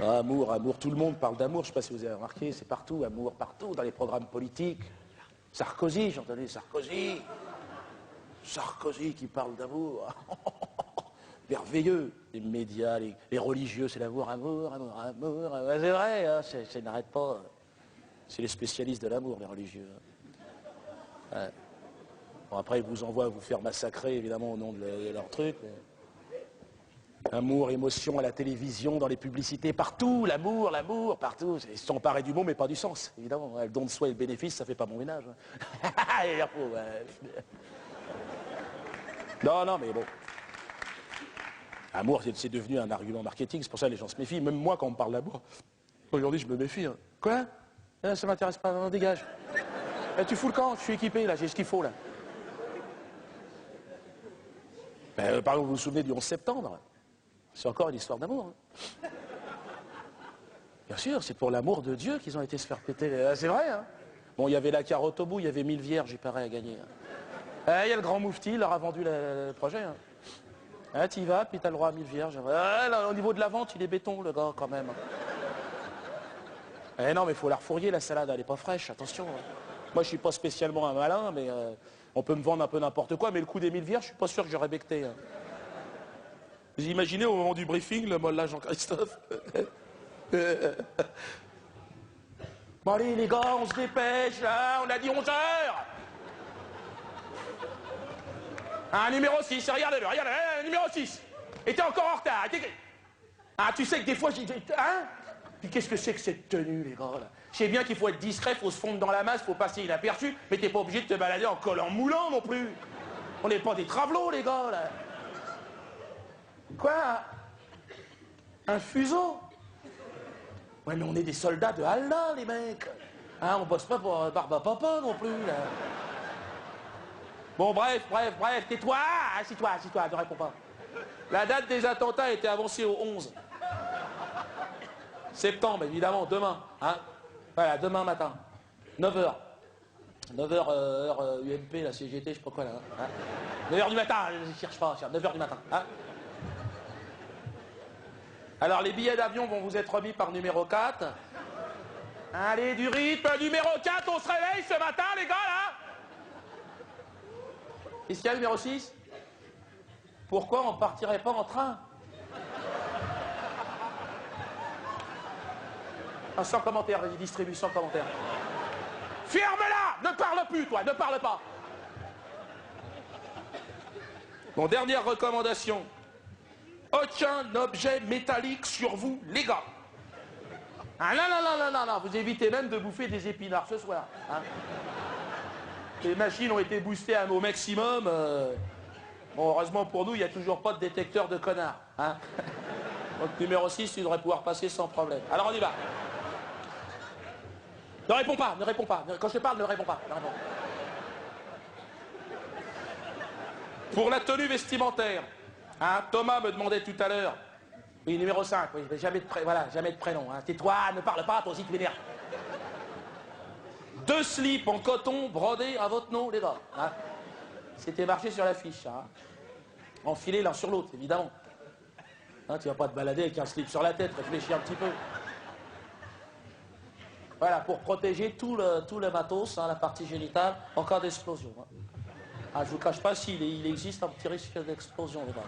Amour, amour, tout le monde parle d'amour, je ne sais pas si vous avez remarqué, c'est partout, amour, partout, dans les programmes politiques. Sarkozy, j'ai entendu Sarkozy. Sarkozy qui parle d'amour. Merveilleux. Les médias, les religieux, c'est l'amour, amour, amour, amour. C'est vrai, hein, ça n'arrête pas. C'est les spécialistes de l'amour, les religieux. Ouais. Bon, après, ils vous envoient vous faire massacrer, évidemment, au nom de leur truc. Mais... Amour, émotion à la télévision, dans les publicités, partout, l'amour, l'amour, partout. Ils se sont emparés du mot, mais pas du sens, évidemment. Le don de soi et le bénéfice, ça fait pas bon ménage. Non, non, mais bon. Amour, c'est devenu un argument marketing, c'est pour ça que les gens se méfient. Même moi, quand on me parle d'amour, aujourd'hui, je me méfie. Hein. Quoi? Ça m'intéresse pas, non, dégage. Tu fous le camp, je suis équipé, là, j'ai ce qu'il faut, là. Par exemple, vous vous souvenez du 11 septembre? C'est encore une histoire d'amour. Hein. Bien sûr, c'est pour l'amour de Dieu qu'ils ont été se faire péter. C'est vrai, hein. Bon, il y avait la carotte au bout, il y avait 1000 vierges, il paraît, à gagner. Il y a le grand moufti, il leur a vendu le projet. Hein. Tu y vas, puis t'as le droit à 1000 vierges. Là, au niveau de la vente, il est béton, le gars, quand même. Non, mais il faut la refourguer, la salade, elle n'est pas fraîche, attention. Hein. Moi, je suis pas spécialement un malin, mais on peut me vendre un peu n'importe quoi, mais le coup des 1000 vierges, je suis pas sûr que j'aurais becté. Hein. Vous imaginez au moment du briefing, le molle là, Jean-Christophe. Bon allez les gars, on se dépêche là, on a dit 11 heures. Numéro 6, regardez-le, numéro 6. Et t'es encore en retard. Tu sais que des fois, hein? Puis qu'est-ce que c'est que cette tenue, les gars, là? Je sais bien qu'il faut être discret, faut se fondre dans la masse, faut passer inaperçu, mais t'es pas obligé de te balader en collant moulant non plus. On n'est pas des travelots, les gars, là. Quoi? Un fuseau? Ouais, mais on est des soldats de Allah, les mecs. Hein, on bosse pas pour Barbapapa non plus, là. Bon, bref, tais-toi, assis-toi, ne réponds pas. La date des attentats a été avancée au 11 septembre, évidemment, demain. Hein. Voilà, demain matin, 9h. 9h, heure UMP, la CGT, je sais pas quoi, là. Hein. 9h du matin, je cherche pas, 9h du matin. Hein. Alors, les billets d'avion vont vous être remis par numéro 4. Allez, du rythme, numéro 4, on se réveille ce matin, les gars, là. Qu'est-ce qu'il y a, numéro 6? Pourquoi on partirait pas en train? Sans commentaire, vas-y, distribue sans commentaire. Ferme-la! Ne parle plus, toi, ne parle pas. Bon, dernière recommandation. Aucun objet métallique sur vous, les gars. Non, vous évitez même de bouffer des épinards ce soir. Hein. Les machines ont été boostées au maximum. Bon, heureusement pour nous, il n'y a toujours pas de détecteur de connards. Hein. Donc, numéro 6, tu devrais pouvoir passer sans problème. Alors, on y va. Ne réponds pas. Quand je te parle, ne réponds pas. Pour la tenue vestimentaire, hein, Thomas me demandait tout à l'heure. Oui, numéro 5, oui, jamais de prénom. Hein. Tais-toi, ne parle pas, toi aussi tu m'énerves. 2 slips en coton brodés à votre nom, les gars. Hein. C'était marqué sur l'affiche. Hein. Enfilés l'un sur l'autre, évidemment. Hein, tu vas pas te balader avec un slip sur la tête, réfléchis un petit peu. Voilà, pour protéger tout le matos, hein, la partie génitale, en cas d'explosion. Hein. Je vous cache pas s'il existe un petit risque d'explosion, les gars.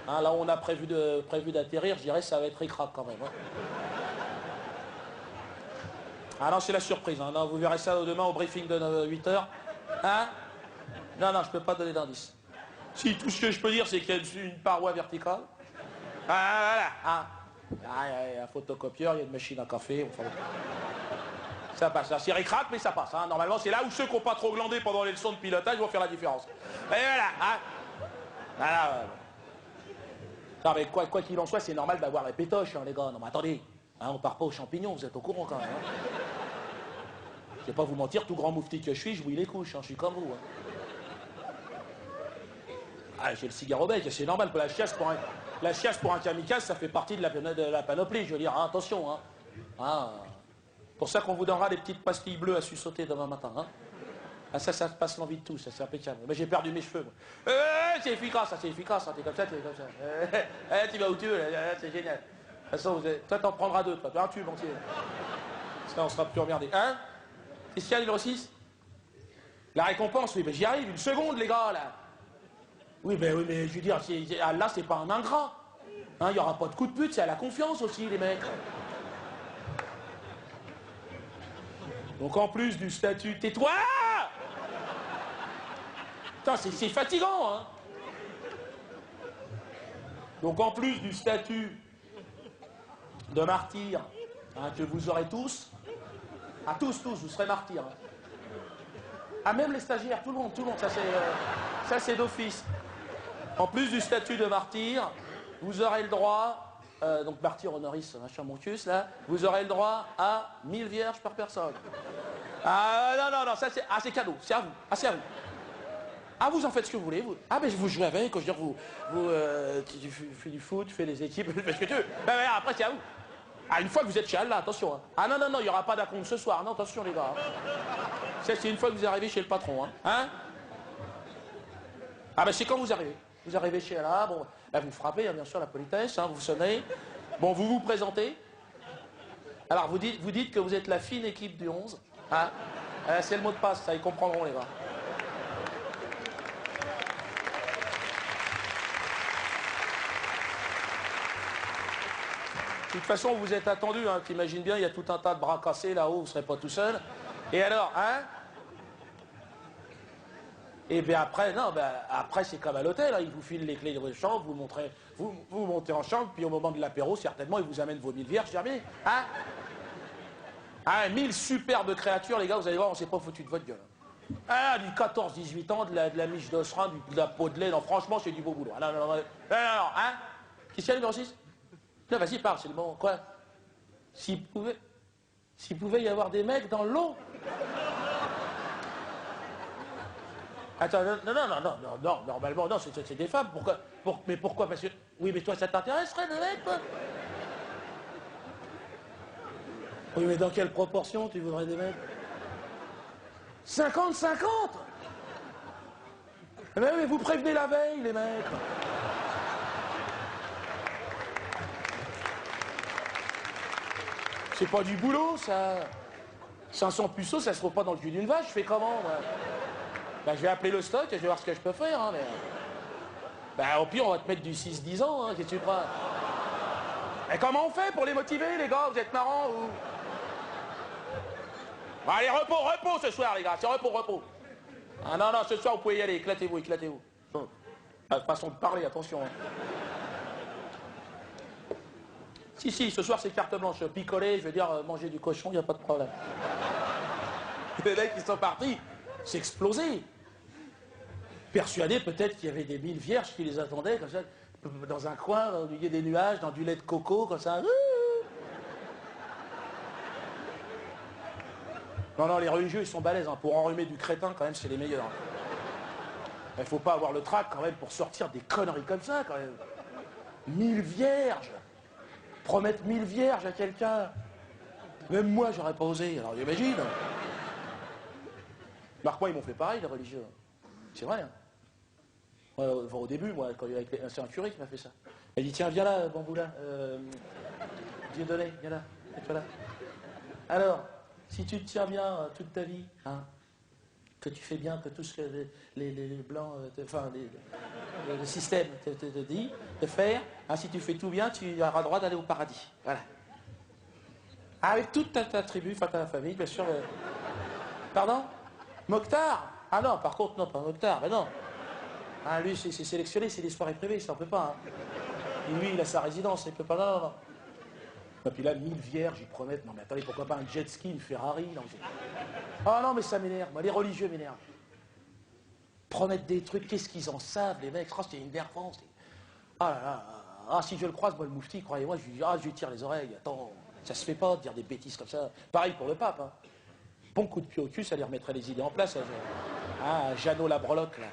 Hein, là où on a prévu d'atterrir, je dirais que ça va être ric-rac quand même. Hein. Ah non, c'est la surprise. Hein. Non, vous verrez ça demain au briefing de 8h. Hein? Non, je peux pas donner d'indice. Si, tout ce que je peux dire, c'est qu'il y a une paroi verticale. Voilà. Hein. Il y a un photocopieur, il y a une machine à café. Enfin, ça passe. C'est ric-rac, mais ça passe. Hein. Normalement, c'est là où ceux qui n'ont pas trop glandé pendant les leçons de pilotage vont faire la différence. Et voilà. Hein. Voilà. Non, mais quoi qu'il en soit, c'est normal d'avoir les pétoches, hein, les gars. Non, mais attendez. Hein, on part pas aux champignons, vous êtes au courant quand même. Hein. Je vais pas vous mentir, tout grand moufti que je suis, je bouille les couches, hein, je suis comme vous. Hein. J'ai le cigare au bec, c'est normal, la chiasse pour un kamikaze, ça fait partie de la panoplie, je veux dire, hein, attention. Hein. Pour ça qu'on vous donnera des petites pastilles bleues à sussauter demain matin. Hein. Ah, ça passe l'envie de tout, ça c'est impeccable. Mais j'ai perdu mes cheveux. C'est efficace, hein, t'es comme ça, tu vas où tu veux, c'est génial. façon, toi, t'en prendras 2, toi. Un tube entier. Ça, on sera plus emmerdé. Hein? Qu'est-ce qu'il y a, numéro 6? La récompense, oui, ben j'y arrive. Une seconde, les gars, là. Oui, mais je veux dire, là, c'est pas un ingrat. Hein, il n'y aura pas de coup de pute, c'est à la confiance aussi, les mecs. Donc, en plus du statut... Tais-toi! Putain, c'est fatigant, hein. Donc, en plus du statut de martyr, hein, que vous aurez tous, à tous, vous serez martyrs. Hein. Ah, même les stagiaires, tout le monde, ça c'est d'office. En plus du statut de martyr, vous aurez le droit, donc martyr honoris, machin mon cul, là, vous aurez le droit à 1000 vierges par personne. Ah non, ça c'est cadeau, c'est à vous, c'est à vous. Ah, vous en faites ce que vous voulez, vous. Ah, mais vous jouez avec, je veux dire, tu fais du foot, tu fais les équipes, tu fais ce que tu veux. Ben, après, c'est à vous. Ah, une fois que vous êtes chez Allah, attention. Hein. Ah non, il n'y aura pas d'acompte ce soir, non, attention les gars. Hein. Ça, c'est une fois que vous arrivez chez le patron. Hein, ah, ben c'est quand vous arrivez. Vous arrivez chez Allah, bon, ben, vous frappez, hein, bien sûr, la politesse, hein, vous sonnez. Bon, vous vous présentez. Alors, vous dites que vous êtes la fine équipe du 11. Hein. C'est le mot de passe, ça, ils comprendront, les gars. De toute façon, vous êtes attendu, hein, t'imagines bien, il y a tout un tas de bras cassés là-haut, vous ne serez pas tout seul. Et alors, hein? Et bien après, non, ben, après c'est comme à l'hôtel, hein, ils vous filent les clés de votre chambre, vous montez en chambre, puis au moment de l'apéro, certainement, ils vous amènent vos 1000 vierges, terminé. Hein? Hein, 1000 superbes créatures, les gars, vous allez voir, on s'est pas foutu de votre gueule. Ah, du 14-18 ans, de la miche d'osserin, de la peau de lait, non, franchement, c'est du beau boulot. Non, hein? Qu'est-ce qu'il y a, numéro 6? Non, vas-y, parle, c'est le bon. Quoi? S'il pouvait y avoir des mecs dans l'eau. Attends, non, normalement, non, c'est des femmes. Pourquoi? Mais pourquoi? Parce que... Oui, mais toi, ça t'intéresserait, le mec, quoi? Oui, mais dans quelle proportion tu voudrais des mecs? 50-50? Mais vous prévenez la veille, les mecs. C'est pas du boulot, ça. 500 puceaux, ça se trouve pas dans le cul d'une vache. Je fais comment, moi? Ben, je vais appeler le stock et je vais voir ce que je peux faire. Hein, mais... ben, au pire, on va te mettre du 6-10 ans. Hein, qu'est-ce que tu crois? Et comment on fait pour les motiver, les gars? Vous êtes marrants, ou... Bon, allez, repos ce soir, les gars. C'est repos. Ah non, ce soir, vous pouvez y aller. Éclatez-vous. Façon de parler, attention. Hein. Si, ce soir c'est carte blanche, picoler, je veux dire, manger du cochon, il n'y a pas de problème. Les mecs qui sont partis, c'est explosé. Persuadés peut-être qu'il y avait des 1000 vierges qui les attendaient, comme ça, dans un coin, au milieu des nuages, dans du lait de coco, comme ça. Non, les religieux, ils sont balèzes. Hein. Pour enrhumer du crétin, quand même, c'est les meilleurs. Il ne faut pas avoir le trac, quand même, pour sortir des conneries comme ça, quand même. 1000 vierges. Promettre 1000 vierges à quelqu'un. Même moi, j'aurais pas osé, alors j'imagine. Marc, moi, ils m'ont fait pareil, les religieux. C'est vrai. Hein. Au début, moi, c'est un curé qui m'a fait ça. Il dit, tiens, viens là, Bamboula. Dieudonné, viens là, mets-toi là. Alors, si tu te tiens bien toute ta vie, hein, que tu fais bien, que tout ce que les blancs, le système te dit de faire, hein, si tu fais tout bien, tu auras droit d'aller au paradis. Voilà. Avec toute ta tribu, enfin ta famille, bien sûr. Pardon? Mokhtar? Ah non, par contre, non, pas Mokhtar, mais non. Ah, lui, c'est sélectionné, c'est des soirées privées, ça en peut pas. Hein. Et lui, il a sa résidence, il peut pas. Non. Et puis là, 1000 vierges, ils promettent. Non, mais attendez, pourquoi pas un jet ski, une Ferrari? Non, ah non, mais ça m'énerve. Moi, les religieux m'énervent. Promettre des trucs, qu'est-ce qu'ils en savent, les mecs? Oh, c'est énervant. Ah là là. Ah, si je le croise, moi, le moufti, croyez-moi, je lui tire les oreilles. Attends, ça se fait pas de dire des bêtises comme ça. Pareil pour le pape. Hein. Bon coup de pied au cul, ça lui remettrait les idées en place. Ah, Jeannot la breloque, là.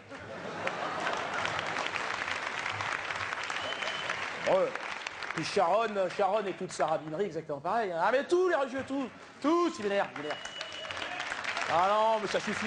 Ouais. Puis Sharon et toute sa rabinerie, exactement pareil. Hein. Ah, mais tous les religieux, tous, ils m'énervent. Ah non, mais ça suffit.